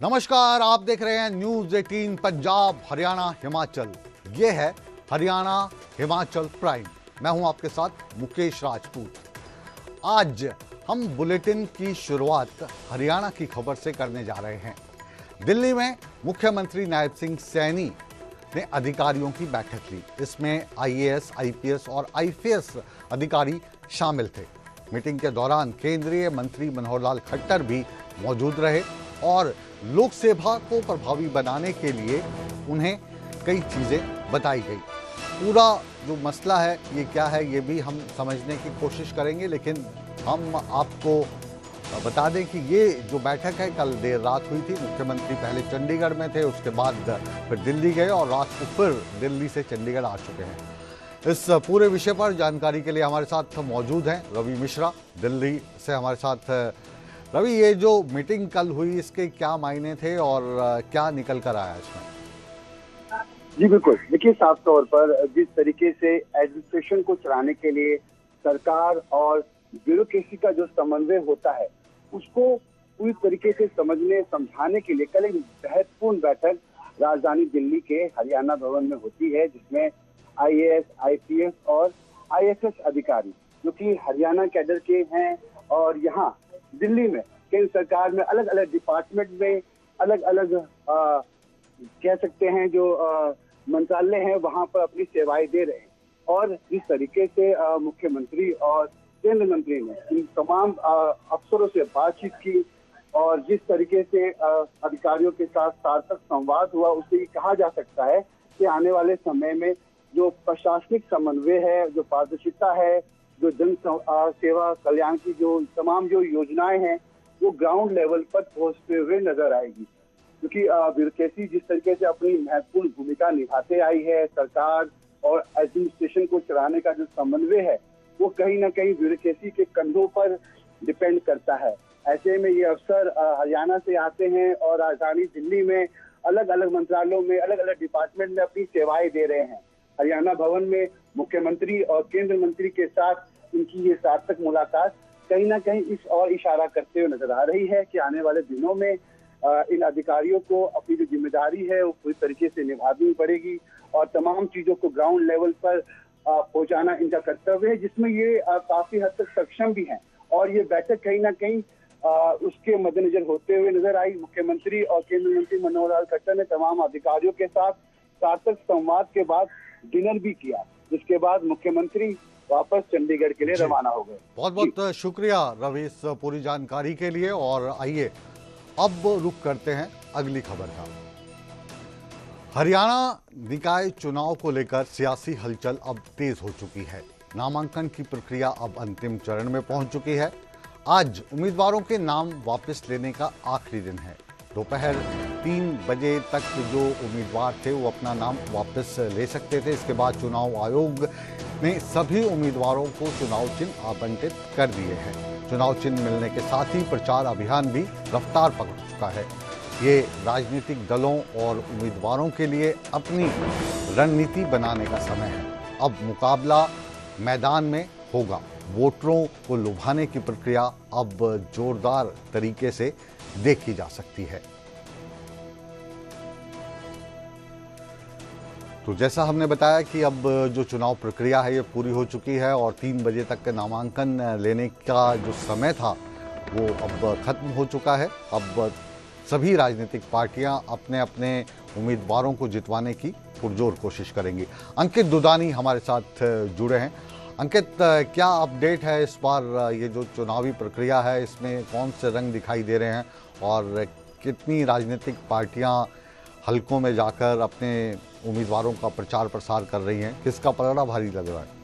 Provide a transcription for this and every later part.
नमस्कार, आप देख रहे हैं न्यूज 18 पंजाब हरियाणा हिमाचल। ये है हरियाणा हिमाचल प्राइम। मैं हूं आपके साथ मुकेश राजपूत। आज हम बुलेटिन की शुरुआत हरियाणा की खबर से करने जा रहे हैं। दिल्ली में मुख्यमंत्री नायब सिंह सैनी ने अधिकारियों की बैठक ली। इसमें आईएएस, आईपीएस और आईपीएस अधिकारी शामिल थे। मीटिंग के दौरान केंद्रीय मंत्री मनोहर लाल खट्टर भी मौजूद रहे और लोक सेवा को प्रभावी बनाने के लिए उन्हें कई चीज़ें बताई गई। पूरा जो मसला है ये क्या है ये भी हम समझने की कोशिश करेंगे, लेकिन हम आपको बता दें कि ये जो बैठक है कल देर रात हुई थी। मुख्यमंत्री पहले चंडीगढ़ में थे, उसके बाद फिर दिल्ली गए और रात को फिर दिल्ली से चंडीगढ़ आ चुके हैं। इस पूरे विषय पर जानकारी के लिए हमारे साथ मौजूद हैं रवि मिश्रा, दिल्ली से हमारे साथ। रवि, ये जो मीटिंग कल हुई इसके क्या मायने थे और क्या निकल कर आया इसमें? जी बिल्कुल, देखिए साफ तौर पर जिस तरीके से एडमिनिस्ट्रेशन को चलाने के लिए सरकार और ब्यूरोक्रेसी का जो समन्वय होता है उसको पूरी तरीके से समझने समझाने के लिए कल एक महत्वपूर्ण बैठक राजधानी दिल्ली के हरियाणा भवन में होती है, जिसमें आईएएस, आईपीएस और आईएफएस अधिकारी जो कि हरियाणा कैडर के हैं और यहाँ दिल्ली में केंद्र सरकार में अलग अलग डिपार्टमेंट में अलग अलग कह सकते हैं जो मंत्रालय हैं वहां पर अपनी सेवाएं दे रहे हैं। और जिस तरीके से मुख्यमंत्री और केंद्र मंत्री ने इन तमाम अफसरों से बातचीत की और जिस तरीके से अधिकारियों के साथ सार्थक संवाद हुआ, उससे ये कहा जा सकता है कि आने वाले समय में जो प्रशासनिक समन्वय है, जो पारदर्शिता है, जो जन सेवा कल्याण की जो तमाम जो योजनाएं हैं वो ग्राउंड लेवल पर पहुंचते हुए नजर आएगी। क्योंकि ब्यूरोक्रेसी जिस तरीके से अपनी महत्वपूर्ण भूमिका निभाते आई है, सरकार और एडमिनिस्ट्रेशन को चलाने का जो समन्वय है वो कहीं ना कहीं ब्यूरोक्रेसी के कंधों पर डिपेंड करता है। ऐसे में ये अफसर हरियाणा से आते हैं और राजधानी दिल्ली में अलग अलग मंत्रालयों में अलग अलग डिपार्टमेंट में अपनी सेवाएं दे रहे हैं। हरियाणा भवन में मुख्यमंत्री और केंद्र मंत्री के साथ इनकी ये सार्थक मुलाकात कहीं ना कहीं इस और इशारा करते हुए नजर आ रही है कि आने वाले दिनों में इन अधिकारियों को अपनी जो जिम्मेदारी है वो पूरी तरीके से निभानी पड़ेगी और तमाम चीजों को ग्राउंड लेवल पर पहुंचाना इनका कर्तव्य है, जिसमें ये काफी हद तक सक्षम भी हैं। और ये बैठक कहीं ना कहीं उसके मद्देनजर होते हुए नजर आई। मुख्यमंत्री और केंद्रीय मंत्री मनोहर लाल खट्टर ने तमाम अधिकारियों के साथ सार्थक संवाद के बाद डिनर भी किया, जिसके बाद मुख्यमंत्री वापस चंडीगढ़ के लिए रवाना हो गए। बहुत बहुत शुक्रिया रवि इस पूरी जानकारी के लिए। और आइए अब रुख करते हैं अगली खबर का। हरियाणा निकाय चुनाव को लेकर सियासी हलचल अब तेज हो चुकी है। नामांकन की प्रक्रिया अब अंतिम चरण में पहुंच चुकी है। आज उम्मीदवारों के नाम वापस लेने का आखिरी दिन है। दोपहर 3 बजे तक जो उम्मीदवार थे वो अपना नाम वापस ले सकते थे। इसके बाद चुनाव आयोग ने सभी उम्मीदवारों को चुनाव चिन्ह आवंटित कर दिए हैं। चुनाव चिन्ह मिलने के साथ ही प्रचार अभियान भी रफ्तार पकड़ चुका है। ये राजनीतिक दलों और उम्मीदवारों के लिए अपनी रणनीति बनाने का समय है। अब मुकाबला मैदान में होगा। वोटरों को लुभाने की प्रक्रिया अब जोरदार तरीके से देखी जा सकती है। तो जैसा हमने बताया कि अब जो चुनाव प्रक्रिया है ये पूरी हो चुकी है और 3 बजे तक का नामांकन लेने का जो समय था वो अब खत्म हो चुका है। अब सभी राजनीतिक पार्टियां अपने अपने उम्मीदवारों को जितवाने की पुरजोर कोशिश करेंगी। अंकित दुदानी हमारे साथ जुड़े हैं। अंकित, क्या अपडेट है इस बार ये जो चुनावी प्रक्रिया है इसमें कौन से रंग दिखाई दे रहे हैं और कितनी राजनीतिक पार्टियां हलकों में जाकर अपने उम्मीदवारों का प्रचार प्रसार कर रही हैं? किसका पलड़ा भारी लग रहा है?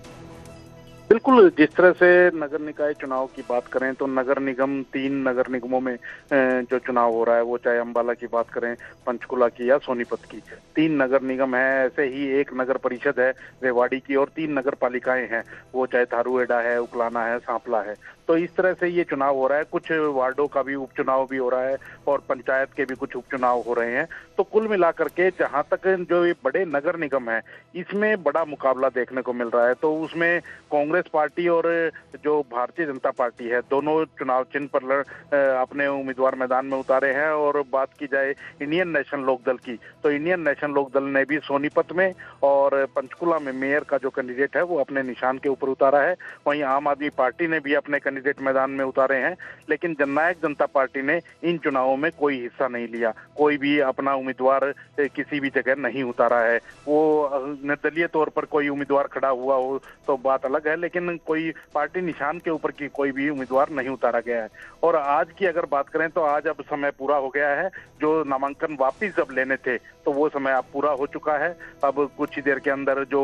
बिल्कुल, जिस तरह से नगर निकाय चुनाव की बात करें तो नगर निगम 3 नगर निगमों में जो चुनाव हो रहा है वो चाहे अंबाला की बात करें, पंचकुला की या सोनीपत की, 3 नगर निगम है। ऐसे ही एक नगर परिषद है रेवाड़ी की और 3 नगर पालिकाएं हैं, वो चाहे धारूहेड़ा है, उकलाना है, सांपला है। तो इस तरह से ये चुनाव हो रहा है। कुछ वार्डों का भी उपचुनाव भी हो रहा है और पंचायत के भी कुछ उपचुनाव हो रहे हैं। तो कुल मिलाकर के जहां तक जो ये बड़े नगर निगम है इसमें बड़ा मुकाबला देखने को मिल रहा है। तो उसमें कांग्रेस पार्टी और जो भारतीय जनता पार्टी है दोनों चुनाव चिन्ह पर अपने उम्मीदवार मैदान में उतारे हैं। और बात की जाए इंडियन नेशनल लोकदल की, तो इंडियन नेशनल लोकदल ने भी सोनीपत में और पंचकुला में मेयर का जो कैंडिडेट है वो अपने निशान के ऊपर उतारा है। वहीं आम आदमी पार्टी ने भी अपने कैंडिडेट मैदान में उतारे हैं। लेकिन जननायक जनता पार्टी ने इन चुनावों में कोई हिस्सा नहीं लिया, कोई भी अपना उम्मीदवार किसी भी जगह नहीं उतारा है। वो निर्दलीय तौर पर कोई उम्मीदवार खड़ा हुआ हो तो बात अलग है, लेकिन कोई पार्टी निशान के ऊपर की कोई भी उम्मीदवार नहीं उतारा गया है। और आज की अगर बात करें तो आज अब समय पूरा हो गया है। जो नामांकन वापिस जब लेने थे तो वो समय अब पूरा हो चुका है। अब कुछ ही देर के अंदर जो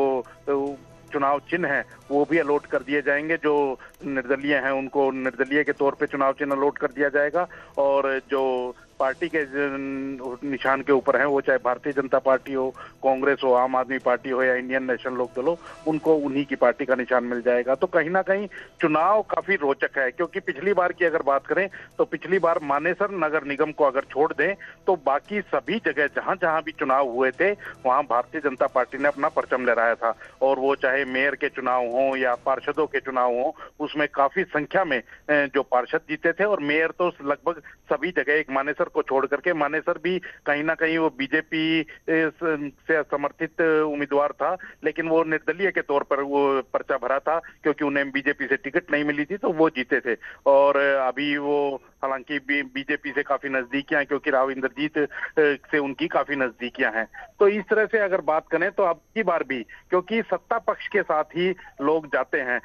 चुनाव चिन्ह है वो भी अलॉट कर दिए जाएंगे। जो निर्दलीय हैं उनको निर्दलीय के तौर पे चुनाव चिन्ह अलॉट कर दिया जाएगा और जो पार्टी के निशान के ऊपर हैं वो चाहे भारतीय जनता पार्टी हो, कांग्रेस हो, आम आदमी पार्टी हो या इंडियन नेशनल लोकदल हो, उनको उन्हीं की पार्टी का निशान मिल जाएगा। तो कहीं ना कहीं चुनाव काफी रोचक है, क्योंकि पिछली बार की अगर बात करें तो पिछली बार मानेसर नगर निगम को अगर छोड़ दें तो बाकी सभी जगह जहां जहां भी चुनाव हुए थे वहां भारतीय जनता पार्टी ने अपना परचम लहराया था। और वो चाहे मेयर के चुनाव हो या पार्षदों के चुनाव हो, उसमें काफी संख्या में जो पार्षद जीते थे। और मेयर तो लगभग सभी जगह, एक मानेसर को छोड़ करके, मानेसर भी कहीं ना कहीं वो बीजेपी से समर्थित उम्मीदवार था, लेकिन वो निर्दलीय के तौर पर वो पर्चा भरा था क्योंकि उन्हें बीजेपी से टिकट नहीं मिली थी, तो वो जीते थे। और अभी वो हालांकि बीजेपी से काफी नजदीकियां हैं क्योंकि राव इंद्रजीत से उनकी काफी नजदीकियां हैं। तो इस तरह से अगर बात करें तो अब की बार भी, क्योंकि सत्ता पक्ष के साथ ही लोग जाते हैं,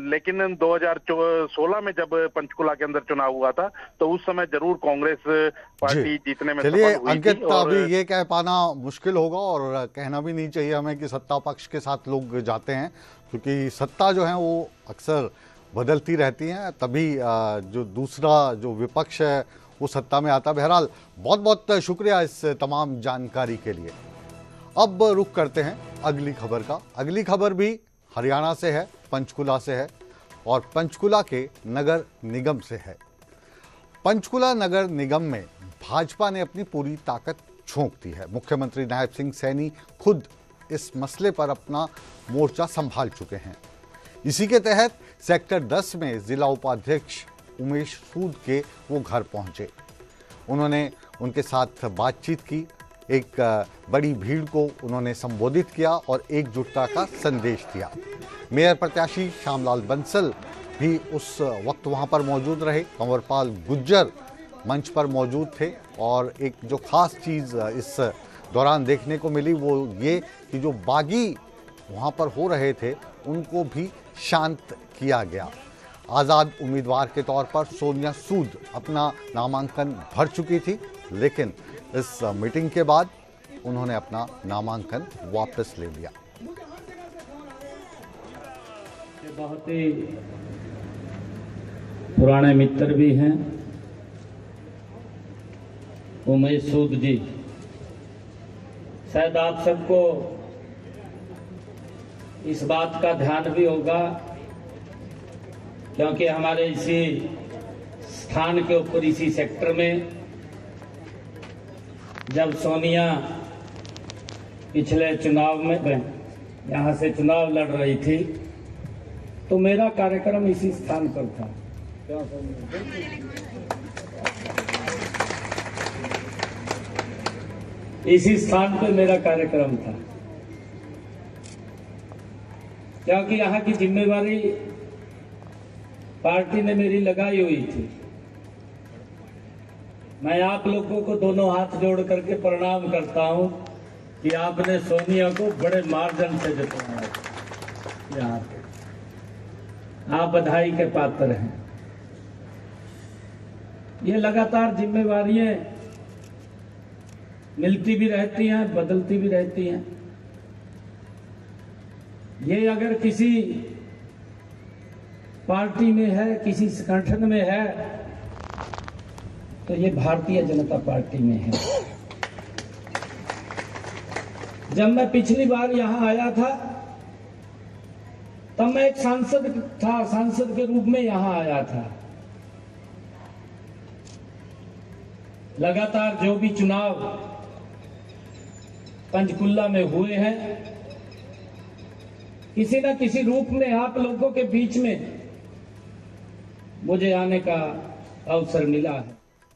लेकिन 2016 में जब पंचकुला के अंदर चुनाव हुआ था तो उस समय जरूर कांग्रेस पार्टी जीतने में चलिए सफल हुई अंकित, थी। और अभी ये कह पाना मुश्किल होगा और कहना भी नहीं चाहिए हमें कि सत्ता पक्ष के साथ लोग जाते हैं, क्योंकि सत्ता जो है वो अक्सर बदलती रहती हैं, तभी जो दूसरा जो विपक्ष है वो सत्ता में आता। बहरहाल बहुत बहुत शुक्रिया इस तमाम जानकारी के लिए। अब रुख करते हैं अगली खबर का। अगली खबर भी हरियाणा से है, पंचकुला से है और पंचकुला के नगर निगम से है। पंचकुला नगर निगम में भाजपा ने अपनी पूरी ताकत झोंक दी है। मुख्यमंत्री नायब सिंह सैनी खुद इस मसले पर अपना मोर्चा संभाल चुके हैं। इसी के तहत सेक्टर 10 में जिला उपाध्यक्ष उमेश सूद के वो घर पहुंचे। उन्होंने उनके साथ बातचीत की, एक बड़ी भीड़ को उन्होंने संबोधित किया और एकजुटता का संदेश दिया। मेयर प्रत्याशी श्यामलाल बंसल भी उस वक्त वहां पर मौजूद रहे। कंवरपाल गुज्जर मंच पर मौजूद थे और एक जो खास चीज़ इस दौरान देखने को मिली वो ये कि जो बागी वहां पर हो रहे थे उनको भी शांत किया गया। आज़ाद उम्मीदवार के तौर पर सोनिया सूद अपना नामांकन भर चुकी थी, लेकिन इस मीटिंग के बाद उन्होंने अपना नामांकन वापस ले लिया। बहुत ही पुराने मित्र भी हैं उमेश सूद जी। शायद आप सबको इस बात का ध्यान भी होगा क्योंकि हमारे इसी स्थान के ऊपर, इसी सेक्टर में जब सोनिया पिछले चुनाव में यहाँ से चुनाव लड़ रही थी तो मेरा कार्यक्रम इसी स्थान पर था। इसी स्थान पर मेरा कार्यक्रम था क्योंकि यहाँ की जिम्मेवारी पार्टी ने मेरी लगाई हुई थी। मैं आप लोगों को दोनों हाथ जोड़ करके प्रणाम करता हूं कि आपने सोनिया को बड़े मार्जिन से जिताया। यहाँ आप बधाई के पात्र हैं। ये लगातार जिम्मेवारियां मिलती भी रहती हैं, बदलती भी रहती हैं। ये अगर किसी पार्टी में है, किसी संगठन में है, तो ये भारतीय जनता पार्टी में है। जब मैं पिछली बार यहां आया था तब मैं एक सांसद था, सांसद के रूप में यहां आया था। लगातार जो भी चुनाव पंचकुला में हुए हैं, किसी न किसी रूप में आप लोगों के बीच में मुझे आने का अवसर मिला है।